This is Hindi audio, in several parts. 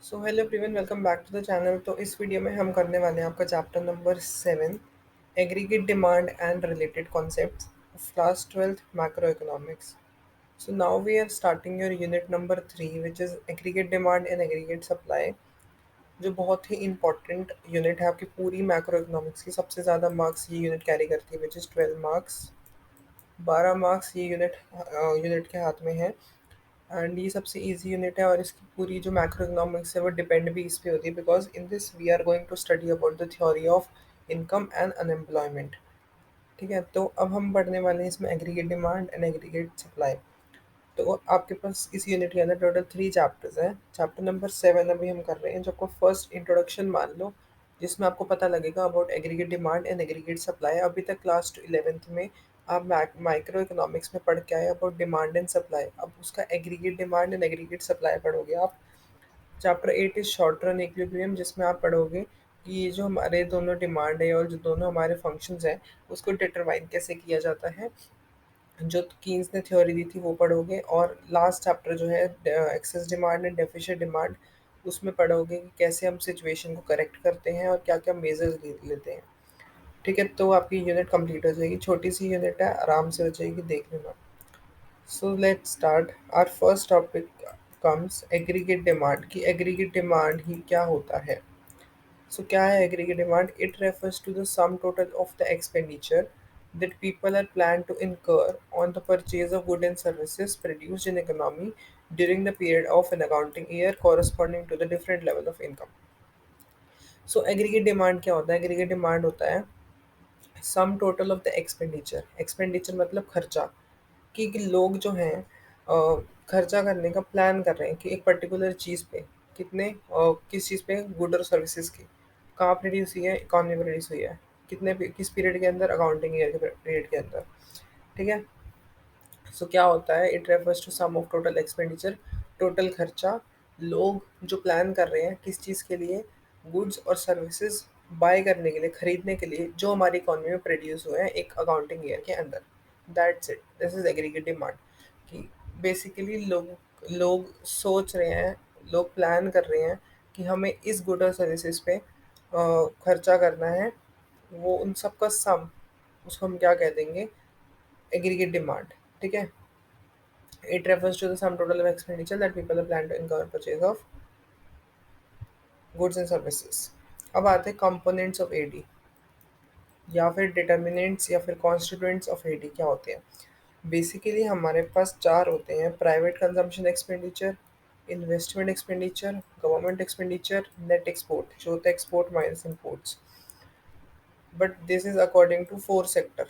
So hello everyone, welcome back to the channel. तो इस वीडियो में हम करने वाले हैं आपका chapter number 7, aggregate demand and related concepts of class 12th macroeconomics. So now we are starting your unit number 3 which is aggregate demand and aggregate supply, जो बहुत ही इंपॉर्टेंट यूनिट है आपकी पूरी मैक्रो इकोनॉमिक्स की। सबसे ज़्यादा मार्क्स ये यूनिट कैरी करती है विच इज़ 12 मार्क्स। 12 मार्क्स ये यूनिट के हाथ में है। एंड ये सबसे इजी यूनिट है और इसकी पूरी जो मैक्रो इकोनॉमिक्स है वो डिपेंड भी इस पे होती है, because in this we are going to study about the theory of income and unemployment. ठीक है, तो अब हम पढ़ने वाले हैं इसमें aggregate demand and aggregate supply. तो आपके पास इस यूनिट के अंदर टोटल 3 चैप्टर्स हैं। चैप्टर नंबर 7 अभी हम कर रहे हैं, जो आपको फर्स्ट इंट्रोडक्शन मान लो, जिसमें आपको पता लगेगा about aggregate demand and aggregate supply. अभी तक क्लास 11th में आप माइक्रो इकोनॉमिक्स में पढ़ के आए अबाउट डिमांड एंड सप्लाई। अब उसका aggregate demand and aggregate supply पढ़ोगे आप। Chapter 8 is short run equilibrium, जिसमें आप पढ़ोगे कि ये जो हमारे दोनों डिमांड है और जो दोनों हमारे फंक्शंस हैं उसको डिटरमाइन कैसे किया जाता है, जो कीन्स ने थ्योरी दी थी वो पढ़ोगे। और लास्ट चैप्टर जो है excess demand and deficient demand, उसमें पढ़ोगे कि कैसे हम सिचुएशन को करेक्ट करते हैं और क्या क्या मेजर्स लेते हैं। ठीक है, तो आपकी यूनिट कंप्लीट हो जाएगी। छोटी सी यूनिट है, आराम से हो जाएगी, देख लेना। So let's start. Our first topic comes aggregate demand की एग्रीगेट डिमांड ही क्या होता है। सो क्या है aggregate demand? It refers to the sum total of the expenditure that people are planned to incur on the purchase of goods and services produced in economy during the period of an accounting year corresponding to the different level of income. So aggregate demand क्या होता है? एग्रीगेट डिमांड होता है सम total of the expenditure. Expenditure मतलब खर्चा, कि लोग जो हैं खर्चा करने का प्लान कर रहे हैं कि एक पर्टिकुलर चीज़ पे कितने किस चीज़ पे, गुड और सर्विसेज की, कहाँ प्रोड्यूस हुई है, इकॉनमी में प्रोड्यूस हुई है, किस पीरियड के अंदर, अकाउंटिंग ईयर के पीरियड के अंदर। ठीक है, सो क्या होता है? It refers to sum of total expenditure, total खर्चा। लोग जो प्लान कर रहे हैं किस चीज़ के लिए, गुड्स और सर्विसेज बाय करने के लिए, खरीदने के लिए, जो हमारी इकोनॉमी में प्रोड्यूस हुए हैं एक अकाउंटिंग ईयर के अंदर। That's it, this is aggregate demand. कि बेसिकली लोग लोग सोच रहे हैं, लोग प्लान कर रहे हैं कि हमें इस गुड और सर्विसेज पे खर्चा करना है, वो उन सब का सम, उसको हम क्या कह देंगे? Aggregate demand. ठीक है, it refers to the sum total of expenditure that people are planned to incur purchase of goods and services. अब आते हैं कंपोनेंट्स ऑफ एडी, या फिर डिटर्मिनेंट्स या फिर कॉन्स्टिट्यूएंट्स ऑफ एडी क्या होते हैं। बेसिकली हमारे पास चार होते हैं: private consumption expenditure, investment expenditure, government expenditure, net export, जो होता है export minus imports. But this is according to 4 sector.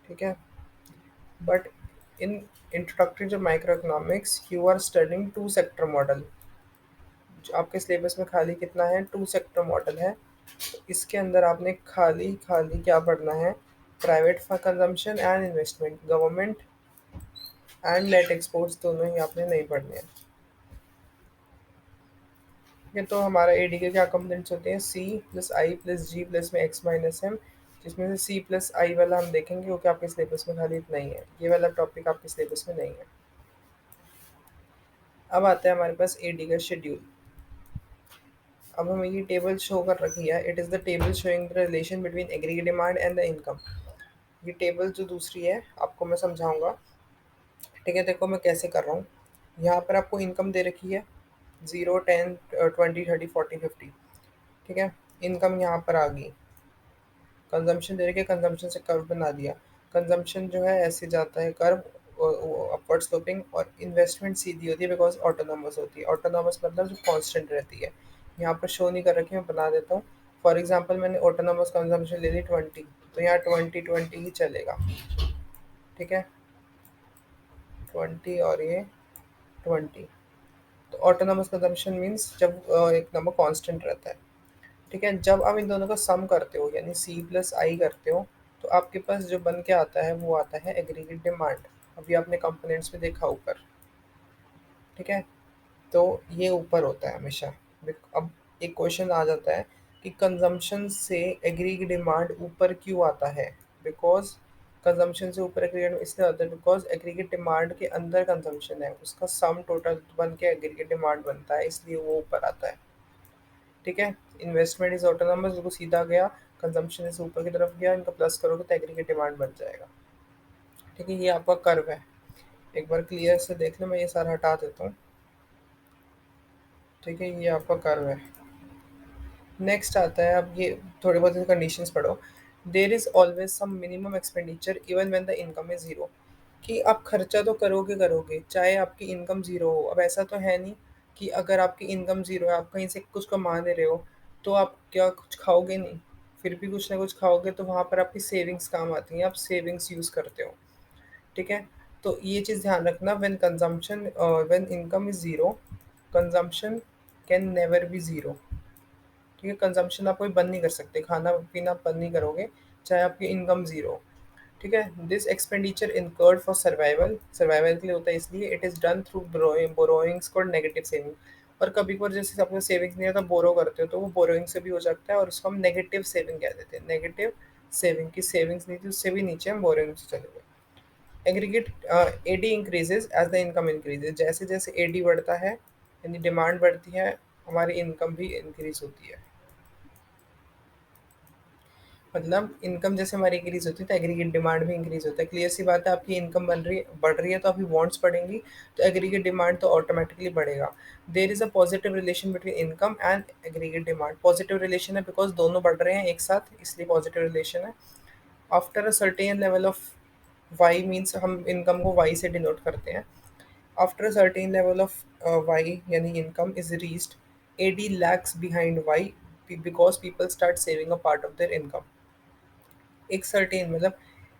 ठीक है, but in introductory to microeconomics you are studying 2 sector model. आपके सिलेबस में खाली कितना है? 2 सेक्टर मॉडल है। तो इसके अंदर आपने खाली खाली क्या पढ़ना है? Private consumption and investment, government and net exports, दोनों ही आपने नहीं पढ़ने हैं। ठीक है, तो हमारा एडी के क्या कंपोनेंट्स होते हैं? सी प्लस आई प्लस जी प्लस में एक्स माइनस एम, जिसमें से सी प्लस आई वाला हम देखेंगे क्योंकि आपके सिलेबस में खाली इतना ही है, ये वाला टॉपिक आपके सिलेबस में नहीं है। अब आता है हमारे पास एडी का शेड्यूल। अब हमें ये टेबल शो कर रखी है। It is the table showing the relation between aggregate demand and the income. ये टेबल जो दूसरी है आपको मैं समझाऊंगा। ठीक है, देखो मैं कैसे कर रहा हूँ। यहाँ पर आपको इनकम दे रखी है 0, 10, 20, 30, 40, 50। ठीक है, इनकम यहाँ पर आ गई। कंजम्पशन दे रखी है, कंजम्पशन से कर्व बना दिया। कंजम्पशन जो है ऐसे जाता है कर्व, अपवर्ड स्लोपिंग। और इन्वेस्टमेंट सीधी होती है बिकॉज ऑटोनॉमस होती है। ऑटोनॉमस मतलब जो कांस्टेंट रहती है। यहाँ पर शो नहीं कर रखी, मैं बना देता हूँ। फॉर एग्जांपल मैंने ऑटोनॉमस कंजम्पशन ले ली 20, तो यहाँ 20 ही चलेगा। ठीक है, 20 और ये 20। तो ऑटोनॉमस कंजम्पशन मीन्स जब एक नंबर कांस्टेंट रहता है। ठीक है, जब आप इन दोनों का सम करते हो यानी सी प्लस आई करते हो, तो आपके पास जो बन के आता है वो आता है एग्रीगेट डिमांड। अभी आपने कंपोनेंट्स में देखा ऊपर। ठीक है, तो ये ऊपर होता है हमेशा। अब एक क्वेश्चन आ जाता है कि कंजम्पशन से एग्रीगेट डिमांड ऊपर क्यों आता है? बिकॉज कंजम्पशन से ऊपर एग्रीगेट इसलिए आता है बिकॉज एग्रीगेट डिमांड के अंदर कंजम्पशन है, उसका सम टोटल बन के एग्रीगेट डिमांड बनता है, इसलिए वो ऊपर आता है। ठीक है। इन्वेस्टमेंट इज ऑटोनॉमस, बिल्कुल सीधा गया। कंजम्पशन से ऊपर की तरफ गया, इनका प्लस करोगे तो एग्रीगेट डिमांड बन जाएगा। ठीक है, ये आपका कर्व है। एक बार क्लियर से देख लो, मैं ये सारा हटा देता हूँ। ठीक है, ये आपका कर्व है। नेक्स्ट आता है, अब ये थोड़े बहुत कंडीशंस पढ़ो। There is always some minimum expenditure even when the income is zero. कि आप खर्चा तो करोगे करोगे चाहे आपकी इनकम जीरो हो। अब ऐसा तो है नहीं कि अगर आपकी इनकम जीरो है, आप कहीं से कुछ कमा ले रहे हो, तो आप क्या कुछ खाओगे नहीं? फिर भी कुछ ना कुछ खाओगे, तो वहाँ पर आपकी सेविंग्स काम आती हैं, आप सेविंग्स यूज़ करते हो। ठीक है। तो ये चीज़ ध्यान रखना, when income is zero, consumption can never be zero. ठीक है, कंजम्पशन आप कोई बंद नहीं कर सकते, खाना पीना आप बंद नहीं करोगे चाहे आपकी इनकम ज़ीरो हो। ठीक है। This expenditure incurred for survival, survival के लिए होता है, इसलिए it is done through borrowings called negative saving. और कभी कभार जैसे आपको सेविंग्स नहीं होता, बोरो करते हो, तो वो बोरोइंग से भी हो सकता है, और उसको हम नेगेटिव सेविंग कह देते हैं। नेगेटिव सेविंग की सेविंग्स नहीं थी, उससे भी नीचे हम बोरोइंग से चले गए। Aggregate AD increases as the income increases, जैसे जैसे एडी बढ़ता है यानी डिमांड बढ़ती है, हमारी इनकम भी इंक्रीज होती है। मतलब इनकम जैसे हमारी इंक्रीज होती है तो एग्रीगेट डिमांड भी इंक्रीज होता है। क्लियर सी बात है, आपकी इनकम बन रही है, बढ़ रही है, तो आपकी वांट्स बढ़ेंगी, तो एग्रीगेट डिमांड तो ऑटोमेटिकली बढ़ेगा। There is a positive relation between income and aggregate demand. Positive relation है बिकॉज दोनों बढ़ रहे हैं एक साथ, इसलिए पॉजिटिव रिलेशन है। After a certain level of Y means हम इनकम को वाई से डिनोट करते हैं। After a certain level of Y यानी income is reached, AD lags behind Y because people start saving a part of their income. एक सर्टेन मतलब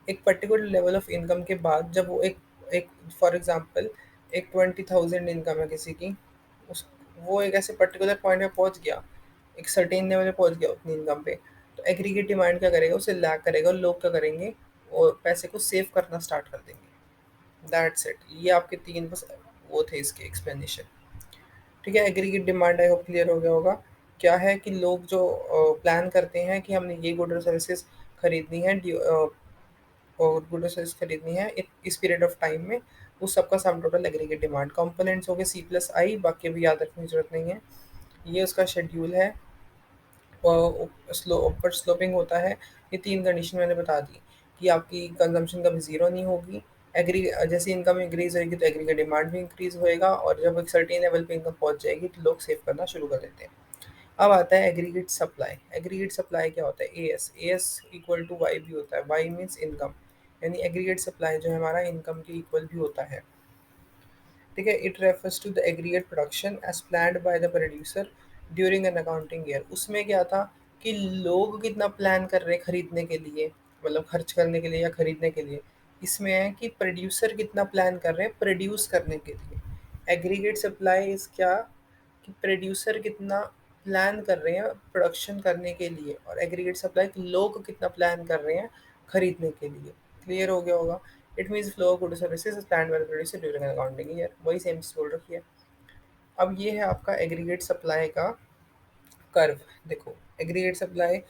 एक पर्टिकुलर लेवल ऑफ इनकम के बाद, जब वो एक एक फॉर एग्जांपल एक 20,000 इनकम है किसी की, उस वो एक ऐसे पर्टिकुलर पॉइंट पे पहुंच गया, एक सर्टेन लेवल पे पहुंच गया उतनी इनकम पे, तो एग्रीगेट डिमांड क्या करेगा, उसे लैग करेगा, और लोग क्या करेंगे, और पैसे को सेव करना स्टार्ट कर देंगे। दैट्स इट, ये आपके तीन बस वो थे इसके एक्सप्लेनेशन। ठीक है, aggregate demand I hope clear हो गया होगा। क्या है कि लोग जो प्लान करते हैं कि हमने ये गुड और सर्विसेज खरीदनी है, और गुड और सर्विस खरीदनी है इस पीरियड ऑफ टाइम में, उस सबका sum total aggregate demand. Components हो गए C+I, बाकी अभी याद रखने की जरूरत नहीं है। ये उसका शेड्यूल है, ऊपर स्लोपिंग होता है। ये तीन कंडीशन मैंने बता दी कि आपकी कंजम्पशन कभी ज़ीरो नहीं होगी, एग्री जैसे इनकम इंक्रीज होगी तो एग्रीगेट डिमांड भी इंक्रीज होएगा, और जब एक सर्टेन लेवल पे इनकम पहुंच जाएगी तो लोग सेव करना शुरू कर देते हैं। अब आता है एग्रीगेट सप्लाई। एग्रीगेट सप्लाई क्या होता है? एस इक्वल टू वाई भी होता है, वाई मीन्स इनकम, यानी एग्रीगेट सप्लाई जो है हमारा इनकम के इक्वल भी होता है। ठीक है, it refers to the aggregate production as planned by the producer during an accounting year. उसमें क्या था कि लोग कितना प्लान कर रहे हैं खरीदने के लिए, मतलब खर्च करने के लिए या खरीदने के लिए। इसमें है कि प्रोड्यूसर कितना प्लान कर रहे हैं प्रोड्यूस करने के लिए। एग्रीगेट सप्लाई इज क्या, कि प्रोड्यूसर कितना प्लान कर रहे हैं प्रोडक्शन करने के लिए, और एग्रीगेट सप्लाई लोग कितना प्लान कर रहे हैं खरीदने के लिए। क्लियर हो गया होगा। It means flow of good services plan bye the producer during an accounting year, वही सेम चीज बोल रखी है। अब ये है आपका एग्रीगेट सप्लाई का कर्व। देखो, aggregate supply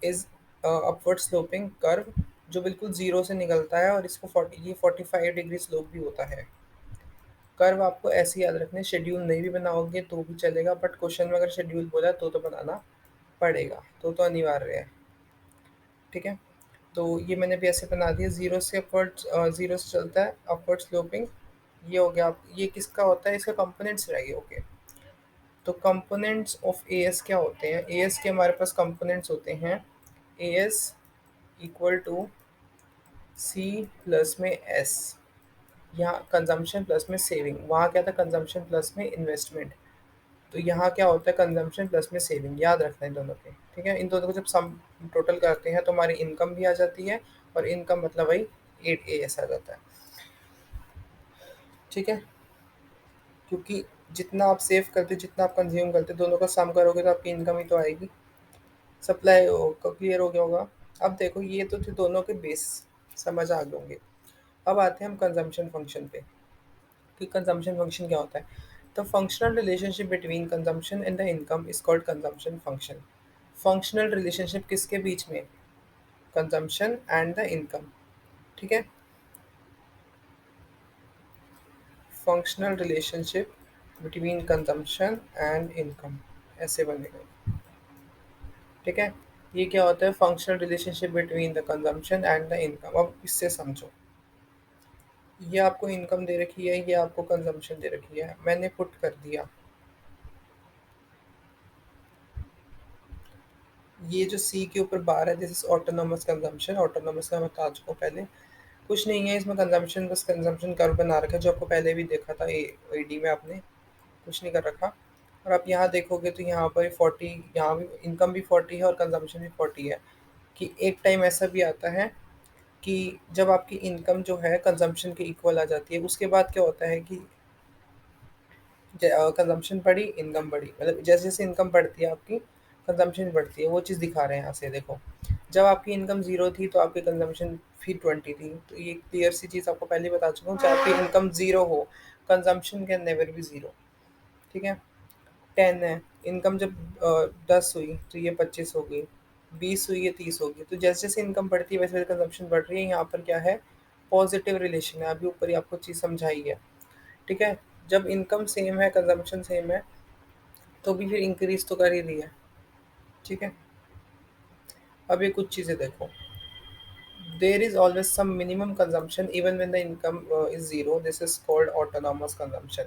is upward sloping curve, जो बिल्कुल जीरो से निकलता है, और इसको 45 डिग्री स्लोप भी होता है। कर्व आपको ऐसे ही याद रखने, शेड्यूल नहीं भी बनाओगे तो भी चलेगा, बट क्वेश्चन में अगर शेड्यूल बोला तो बनाना पड़ेगा, तो अनिवार्य है। ठीक है, तो ये मैंने भी ऐसे बना दिया, जीरो से अपवर्ड, जीरो से चलता है अपवर्ड स्लोपिंग। ये हो गया। ये किसका होता है, इसका कंपोनेंट्स रहेंगे। ओके, तो कंपोनेंट्स ऑफ एएस क्या होते हैं? एएस के हमारे पास कंपोनेंट्स होते हैं, AS equal to C plus में एस, यहाँ कंजम्पशन प्लस में सेविंग, वहाँ क्या था कंजम्पशन प्लस में इन्वेस्टमेंट, तो यहाँ क्या होता है कंजम्पशन प्लस में सेविंग। याद रखना है इन दोनों के। ठीक है, इन दोनों को जब सम टोटल करते हैं तो हमारी इनकम भी आ जाती है, और इनकम मतलब वही 8 AS आ जाता है। ठीक है, क्योंकि जितना आप सेव करते जितना आप कंज्यूम करते दोनों का सम करोगे तो आपकी इनकम ही तो आएगी। सप्लाई क्लियर हो गया होगा। अब देखो, ये तो थे दोनों के बेस, समझ आ गए होंगे। अब आते हैं हम कंजम्पशन फंक्शन पे, कि कंजम्पशन फंक्शन क्या होता है। The functional relationship between consumption and the income is called consumption function. Functional relationship किसके बीच में? Consumption and the income. ठीक है। Functional relationship between consumption and income, ऐसे बनेगा। ठीक है। ये क्या होता है, functional relationship between the consumption and the income. अब इससे समझो, ये आपको इनकम दे रखी है, ये आपको कंजम्पशन दे रखी है, मैंने पुट कर दिया। ये जो सी के ऊपर बार है, this is autonomous consumption. Autonomous का बता चुका हूँ पहले, कुछ नहीं है इसमें कंजम्पशन, बस कंजम्पशन कर्व बना रखा है जो आपको पहले भी देखा था एडी में आपने, कुछ नहीं कर रखा। और आप यहाँ देखोगे तो यहाँ पर 40, यहाँ भी इनकम भी 40 है और कंजम्पशन भी 40 है। कि एक टाइम ऐसा भी आता है कि जब आपकी इनकम जो है कंजम्पशन के इक्वल आ जाती है, उसके बाद क्या होता है कि कंजम्पशन बढ़ी, इनकम बढ़ी, मतलब जैसे जैसे इनकम बढ़ती है आपकी कंजम्पशन बढ़ती है। वो चीज़ दिखा रहे हैं यहाँ से देखो। जब आपकी इनकम जीरो थी तो आपकी कंजम्पशन फिर 20 थी। तो ये क्लियर सी चीज़ आपको पहले बता चुका हूँ, चाहे आपकी इनकम जीरो हो, consumption can never be zero. ठीक है। 10 है, इनकम जब 10 हुई तो ये 25 हो गई, 20 हुई ये 30 हो गई। तो जैसे जैसे इनकम बढ़ती है वैसे वैसे कंजम्पशन बढ़ रही है। यहाँ पर क्या है, पॉजिटिव रिलेशन है, अभी ऊपर ही आपको चीज़ समझाई है। ठीक है। जब इनकम सेम है, कंजम्पशन सेम है, तो भी फिर इंक्रीज तो कर ही रही है। ठीक है। अब ये कुछ चीज़ें देखो, there is always some minimum consumption even when the income is zero, this is called autonomous consumption।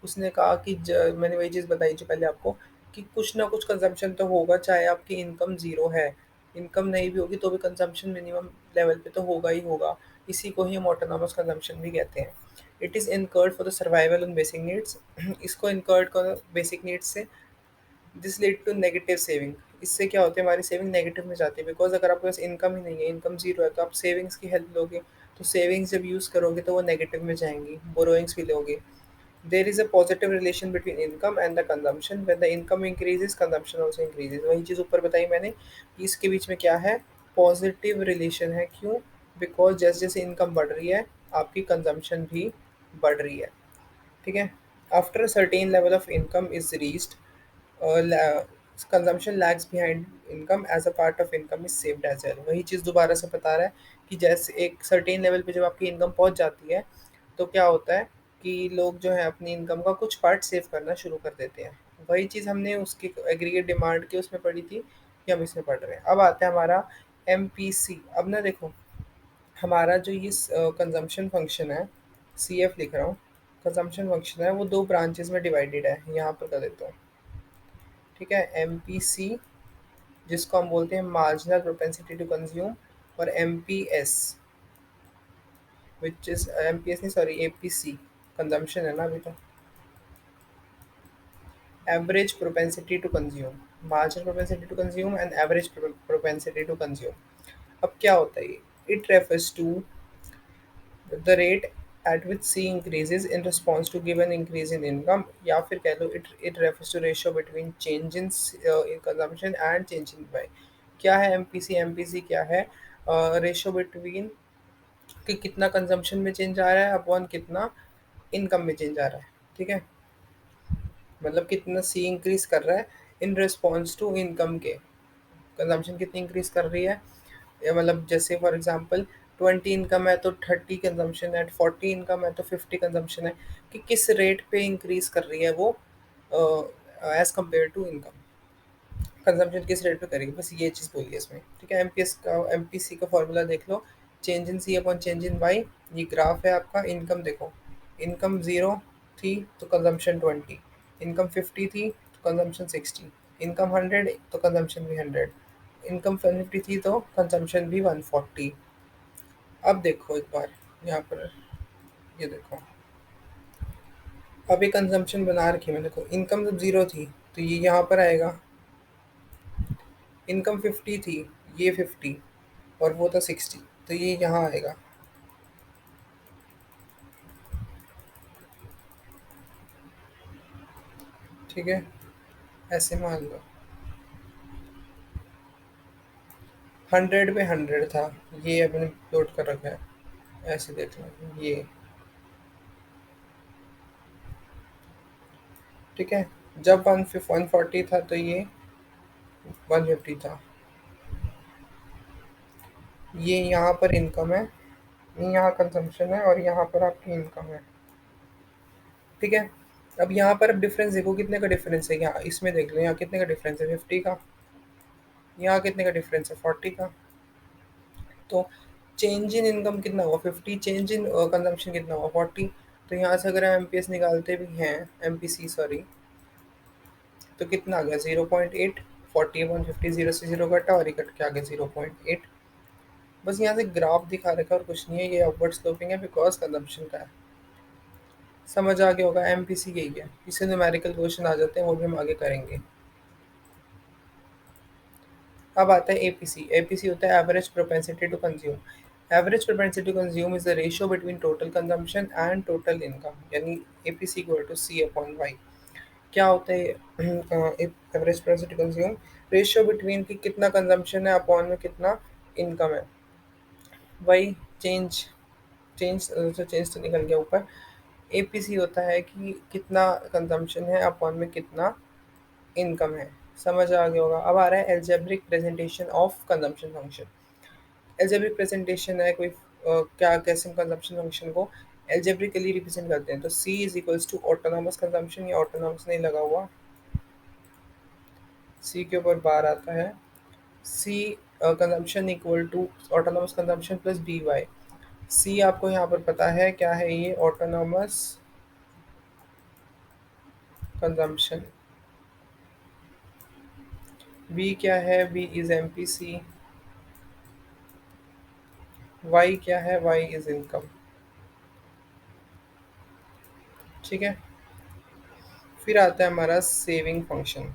उसने कहा कि मैंने वही चीज़ बताई जो पहले आपको, कि कुछ ना कुछ कंजम्पशन तो होगा, चाहे आपकी इनकम ज़ीरो है, इनकम नहीं भी होगी तो भी कंजम्पशन मिनिमम लेवल पे तो होगा ही होगा। इसी को ही हम ऑटोनॉमस कंजम्पशन भी कहते हैं। It is incurred for the survival and basic needs. इसको इनकर्ड करो बेसिक नीड्स से। This lead to negative saving. इससे क्या होता है, हमारी सेविंग नेगेटिव में जाती है, बिकॉज अगर आपके पास इनकम ही नहीं है, इनकम जीरो है, तो आप सेविंग्स की हेल्प लोगे, तो सेविंग्स जब यूज़ करोगे तो वो नेगेटिव में जाएंगी, बोरोइंग्स भी लोगे। देर is a positive relation between income and the consumption, when the income increases consumption also increases. वही चीज़ ऊपर बताई मैंने कि इसके बीच में क्या है, पॉजिटिव रिलेशन है। क्यों? बिकॉज जैसे जैसे इनकम बढ़ रही है आपकी कंजम्पशन भी बढ़ रही है। ठीक है। After certain level of income is reached, consumption lags behind income as a part of income is saved as well. वही चीज़ दोबारा से बता रहा है कि जैसे एक सर्टेन लेवल पे जब आपकी इनकम पहुंच जाती है तो क्या होता है कि लोग जो है अपनी इनकम का कुछ पार्ट सेव करना शुरू कर देते हैं। वही चीज़ हमने उसकी एग्रीगेट डिमांड के उसमें पढ़ी थी, कि हम इसमें पढ़ रहे हैं। अब आता है हमारा MPC। अब ना देखो, हमारा जो ये कंजम्पशन फंक्शन है, CF लिख रहा हूँ, कंजम्पशन फंक्शन है वो दो ब्रांचेस में डिवाइडेड है, यहाँ पर कर देता हूँ। ठीक है। MPC, जिसको हम बोलते हैं मार्जिनल प्रोपेंसिटी टू कंज्यूम, और MPS, विच इज MPS नहीं सॉरी APC, कंजम्पशन है ना अभी तो, average propensity to consume. Marginal propensity to consume and average propensity to consume. अब क्या होता है ये, it refers to the rate at which C increases in response to given increase in income, या फिर कह लो it refers to ratio between change in consumption and change in buy। क्या है MPC? MPC क्या है, रेशियो बिटवीन कि कितना कंजम्पशन में चेंज आ रहा है अपॉन कितना इनकम में चेंज आ रहा है। ठीक है। मतलब कितना सी इंक्रीज कर रहा है इन रिस्पॉन्स टू इनकम के, कंजम्पशन कितनी इंक्रीज कर रही है, या मतलब जैसे फॉर एग्जांपल 20 इनकम है तो 30 कंजम्पशन है, 40 इनकम है तो 50 कंजम्पशन है, कि किस रेट पे इंक्रीज कर रही है वो as compare to income, consumption किस रेट पे करेगी, बस ये चीज़ बोली है इसमें। ठीक है। MPC का फॉर्मूला देख लो, change in C upon change in Y. ये ग्राफ है आपका। इनकम देखो, इनकम ज़ीरो थी तो कंजम्पशन 20, इनकम 50 थी तो कंजम्पशन 60, इनकम 100 तो कंजम्पशन भी 100, इनकम 150 थी तो कंजम्पशन भी 140। अब देखो एक बार यहाँ पर, ये देखो, अब ये कंजम्पशन बना रखी है मैंने, देखो इनकम जब ज़ीरो थी तो ये यहाँ पर आएगा, इनकम 50 थी, ये 50 और वो था 60, तो ये यहाँ आएगा। ठीक है। ऐसे मान लो 100 पे 100 था, ये अपने लोड कर रखा है, ऐसे देख लो ये। ठीक है। जब 140 था तो ये 150 था। ये यहाँ पर इनकम है, यहाँ कंजम्पशन है और यहाँ पर आपकी इनकम है। ठीक है। अब यहाँ पर अब डिफरेंस देखो, कितने का डिफरेंस है, यहाँ इसमें देख लो, यहाँ कितने का डिफरेंस है, 50 का। यहाँ कितने का डिफरेंस है, 40 का। तो चेंज इन इनकम कितना हुआ, 50, चेंज इन कंजम्पशन कितना हुआ, 40। तो यहाँ से अगर हम एमपीएस निकालते भी हैं, एमपीसी सॉरी, तो कितना आ गया, 0.8। 40/50, जीरो से जीरो कटा और ये कट के आ गया 0.8। बस यहाँ से ग्राफ दिखा रखा है और कुछ नहीं है, ये अपवर्ड स्लोपिंग है बिकॉज कंजम्पशन का है। समझ आ गया होगा, एमपीसी यही है, इससे न्यूमेरिकल क्वेश्चन आ जाते हैं, वो भी हम आगे करेंगे। अब आता है एपीसी। एपीसी होता है average propensity to consume. Average propensity to consume is the ratio between total consumption and total income, यानी APC equal to C upon Y. क्या होता है average propensity to consume? Ratio between कि कितना कंजम्पशन है अपॉन में कितना इनकम है। वही चेंज, चेंज तो निकल गया ऊपर। एपीसी होता है कि कितना कंजम्पशन है अपॉन में कितना इनकम है। समझ आ गया होगा। अब आ रहा है algebraic presentation of consumption function. Algebraic presentation है कोई क्या, कैसे हम कंजम्पशन फंक्शन को एल्जेब्रिकली रिप्रेजेंट करते हैं। तो C is equals to autonomous consumption, या ऑटोनॉमस नहीं लगा हुआ, सी के ऊपर बार आता है, C consumption equal to autonomous consumption plus D Y. C आपको यहाँ पर पता है क्या है, ये ऑटोनॉमस कंजम्पशन। बी क्या है, B is M P C. Y क्या है, वाई इज इनकम। ठीक है। फिर आता है हमारा सेविंग फंक्शन।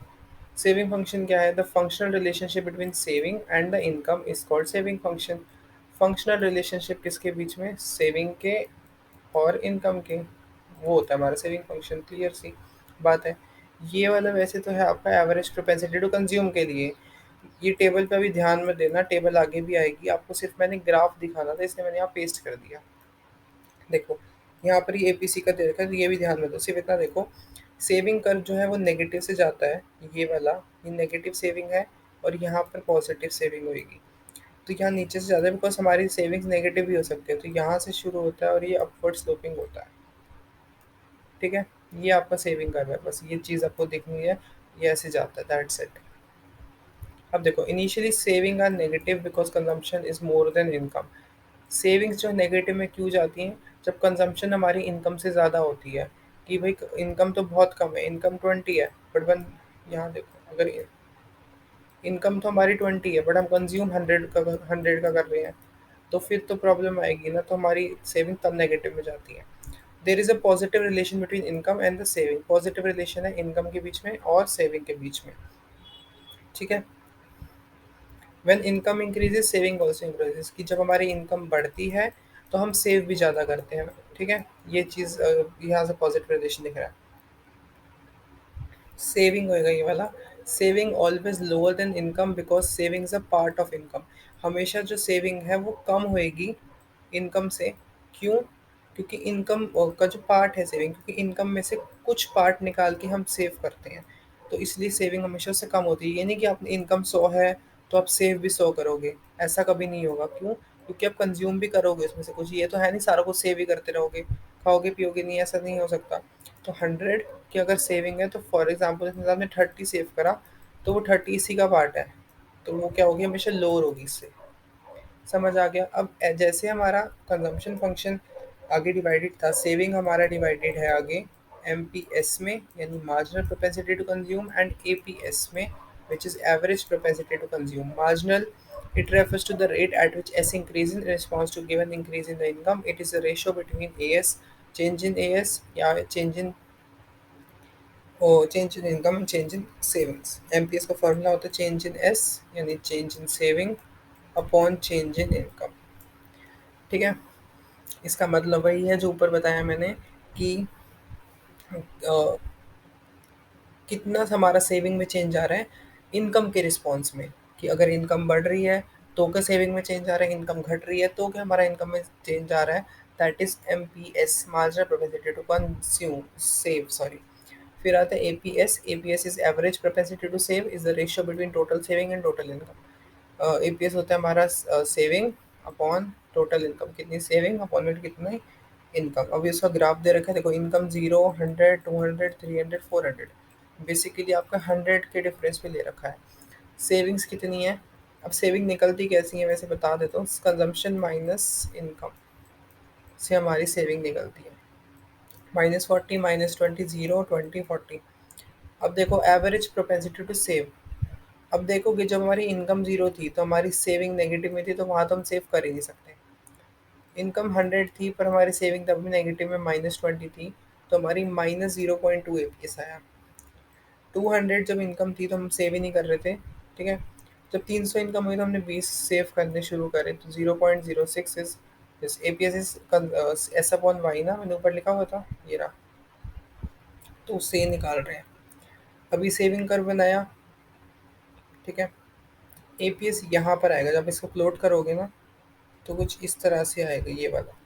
सेविंग फंक्शन क्या है, the functional relationship between saving and the income is called saving function. Functional relationship किसके बीच में, सेविंग के और इनकम के, वो होता है हमारा सेविंग फंक्शन। क्लियर सी बात है। ये वाला वैसे तो है आपका एवरेज प्रोपेंसिटी टू कंज्यूम के लिए। ये टेबल पे अभी ध्यान में देना, टेबल आगे भी आएगी, आपको सिर्फ मैंने ग्राफ दिखाना था इसलिए मैंने यहाँ पेस्ट कर दिया। देखो यहाँ पर ये एपीसी का दे रखा है, तो ये भी ध्यान में दो, सिर्फ इतना देखो। सेविंग कर्व जो है वो नेगेटिव से जाता है, ये वाला, ये नेगेटिव सेविंग है, और यहाँ पर पॉजिटिव सेविंग होगी। तो यहाँ नीचे से ज़्यादा, बिकॉज हमारी सेविंग्स नेगेटिव भी हो सकते हैं, तो यहाँ से शुरू होता है और ये अपवर्ड स्लोपिंग होता है। ठीक है। ये आपका सेविंग कर्व है, बस ये चीज़ आपको देखनी है, ये ऐसे जाता है, दैट्स इट। अब देखो, initially saving are negative because consumption is more than income. Savings जो नेगेटिव में क्यों जाती हैं, जब कंजम्पशन हमारी इनकम से ज़्यादा होती है, कि भाई इनकम तो बहुत कम है, इनकम 20 है, बट वन, यहाँ देखो, अगर इनकम तो हमारी 20 है बट हम कंज्यूम 100 का कर रहे हैं, तो फिर तो प्रॉब्लम आएगी ना, तो हमारी सेविंग तब नेगेटिव में जाती है। There is a positive relation between income and the saving. Positive relation है इनकम के बीच में और सेविंग के बीच में। ठीक है। When income increases saving also increases, कि जब हमारी इनकम बढ़ती है तो हम सेव भी ज़्यादा करते हैं। ठीक है। ये चीज़ यहाँ से पॉजिटिव रिलेशन दिख रहा है। सेविंग होएगा ये वाला। Saving always lower than income because saving is a part of income. हमेशा जो सेविंग है वो कम होएगी इनकम से। क्यों? क्योंकि इनकम का जो पार्ट है सेविंग, क्योंकि इनकम में से कुछ पार्ट निकाल के हम सेव करते हैं, तो इसलिए सेविंग हमेशा उससे कम होती है। ये नहीं कि आपने इनकम 100 है तो आप सेव भी 100 करोगे, ऐसा कभी नहीं होगा। क्यों? क्योंकि आप कंज्यूम भी करोगे उसमें से कुछ, ये तो है नहीं सारा कुछ सेव ही करते रहोगे, खाओगे पियोगे नहीं, ऐसा नहीं हो सकता। तो 100 की अगर सेविंग है तो फॉर एग्जाम्पल इसमें आपने 30 सेव करा, तो वो 30 इसी का पार्ट है, तो वो क्या होगी, हमेशा लोअर होगी इससे। समझ आ गया। अब जैसे हमारा कंजम्पशन फंक्शन आगे डिवाइडेड था, सेविंग हमारा डिवाइडेड है आगे एमपीएस में, यानी marginal propensity to consume, and APS में, which is average propensity to consume. Marginal, it refers to the rate at which S increases in response to given increase in the income. It is a ratio between AS, change in AS, या change in income and change in savings. MPS का फॉर्मूला होता है चेंज इन एस, यानी change in saving upon change in income. ठीक है। इसका मतलब वही है जो ऊपर बताया मैंने, कि अ, कितना हमारा सेविंग में चेंज आ रहा है इनकम के रिस्पॉन्स में, कि अगर इनकम बढ़ रही है तो क्या सेविंग में चेंज आ रहा है, इनकम घट रही है तो क्या हमारा इनकम में चेंज आ रहा है। That is M P S, marginal propensity to consume save, sorry. फिर आता है APS. APS is average propensity to save, is the ratio between total saving and total income. APS होता है हमारा सेविंग, अपॉन टोटल इनकम, कितनी सेविंग अपॉन में कितनी इनकम। अभी उसका ग्राफ दे रखा है, देखो इनकम 0, 100, 200, 300, 400, बेसिकली आपका 100 के डिफरेंस पे ले रखा है। सेविंग्स कितनी है, अब सेविंग निकलती कैसी है वैसे बता देता हूँ, कंजम्पशन माइनस इनकम से हमारी सेविंग निकलती है। -40, -20, 0, 20, 40। अब देखो एवरेज प्रोपेंसिटी टू सेव। अब देखो कि जब हमारी इनकम 0 थी तो हमारी सेविंग नेगेटिव में थी, तो वहाँ तो हम सेव कर ही नहीं सकते। इनकम 100 थी पर हमारी सेविंग तब भी नेगेटिव में -20 थी, तो हमारी -0.2 एपीएस आया। 200 जब इनकम थी तो हम सेव ही नहीं कर रहे थे, ठीक है। जब 300 इनकम हुई तो हमने 20 सेव करने शुरू करे, तो 0.06 is this APS is S upon Y ना, मैंने ऊपर लिखा हुआ था ये रहा, तो उससे ये निकाल रहे हैं। अभी सेविंग कर्व बनाया, ठीक है। एपीएस यहाँ पर आएगा, जब इसको प्लॉट करोगे ना तो कुछ इस तरह से आएगा ये वाला,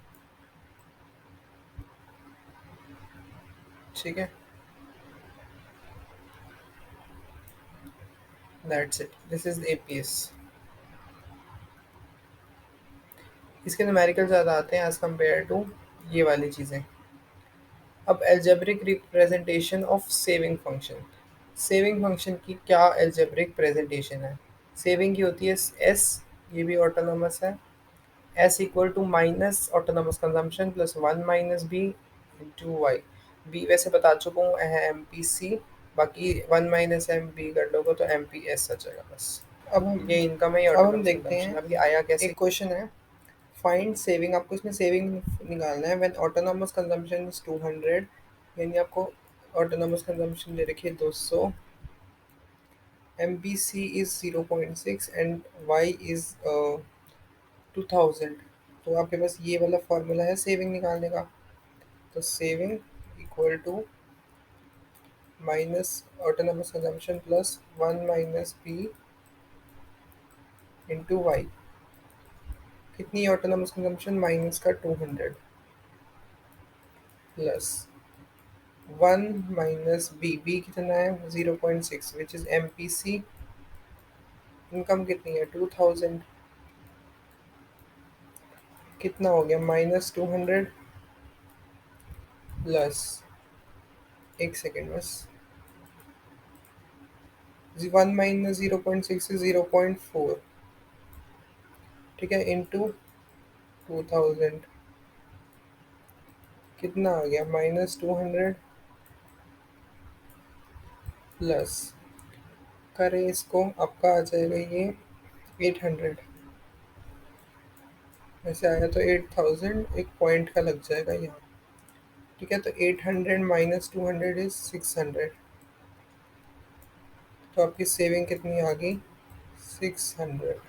ठीक है। That's it, this is APS. इसके न्यूमेरिकल ज़्यादा आते हैं एज कम्पेयर टू ये वाली चीज़ें। अब algebraic representation of saving function. Saving function की क्या एल्जेब्रिक प्रेजेंटेशन है। सेविंग की होती है एस, ये भी ऑटोनोमस है, S equal to minus autonomous consumption plus 1 minus B into Y. B वैसे बता चुका हूँ है एम पी सी, बाकी 1 माइनस एम बी कर लोगे तो एम पी एस आ जाएगा बस। अब ये इनकम है, अब हम देखते हैं अब ये आया कैसे। एक क्वेश्चन है, फाइंड सेविंग, आपको इसमें सेविंग निकालना है व्हेन ऑटोनोमस कंजम्पशन इज 200, यानी आपको ऑटोनोमस कंजम्पशन दे रखी है 200, M P C is 0.6 and Y is 2000। तो आपके पास ये वाला फॉर्मूला है सेविंग निकालने का। तो saving equal to minus autonomous consumption plus 1 minus B into Y. कितनी ऑटोनोमस कंजम्पशन माइनस का 200 प्लस 1 माइनस बी, बी कितना है 0.6 which is M P C. Income कितनी है 2000, कितना हो गया -200 प्लस, एक सेकेंड बस, 1 माइनस 0.6 is 0.4, ठीक है, इंटू 2000, कितना आ गया -200 प्लस, करें इसको आपका आ जाएगा ये 800, ऐसे आया तो 8000, एक पॉइंट का लग जाएगा यहाँ, ठीक है। तो 800 माइनस 200 इज 600, तो आपकी सेविंग कितनी आ गई 600,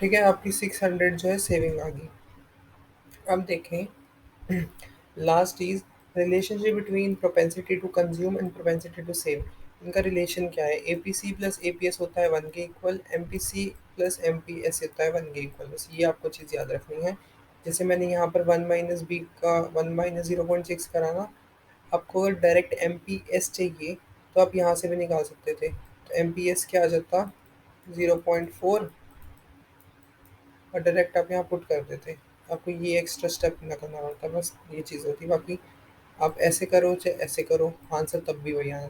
ठीक है। आपकी 600 जो है सेविंग आ गई। अब देखें last is relationship between propensity to consume and propensity to save. इनका रिलेशन क्या है, A P C plus A P S होता है 1 के equal, M P C plus M P S होता है 1 के इक्वल, बस ये आपको चीज़ याद रखनी है। जैसे मैंने यहाँ पर 1 माइनस बी का 1 माइनस 0.6 करा ना, आपको अगर डायरेक्ट एम पी एस चाहिए तो आप यहाँ से भी निकाल सकते थे, तो एम पी एस क्या आ जाता 0.4, और डायरेक्ट आप यहाँ पुट कर देते, आपको ये एक्स्ट्रा स्टेप ना करना पड़ता, बस ये चीज़ होती। बाकी आप ऐसे करो चाहे ऐसे करो, आंसर तब भी वही आना।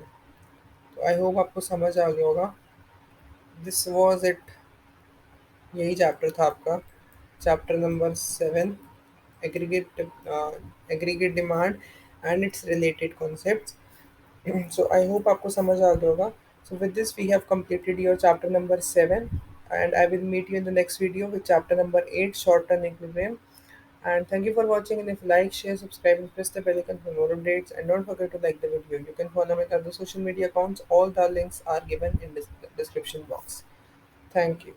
तो आई होप आपको समझ आ गया होगा। दिस वॉज इट, यही चैप्टर था आपका, chapter number 7, aggregate aggregate demand and it's related concepts. So I hope आपको समझ आ गया होगा। So with this we have completed your chapter number 7, and I will meet you in the next video with chapter number 8, short term equilibrium. And thank you for watching, and if you like, share, subscribe and press the bell icon for more updates, and don't forget to like the video. You can follow my other social media accounts. All the links are given in the description box. Thank you.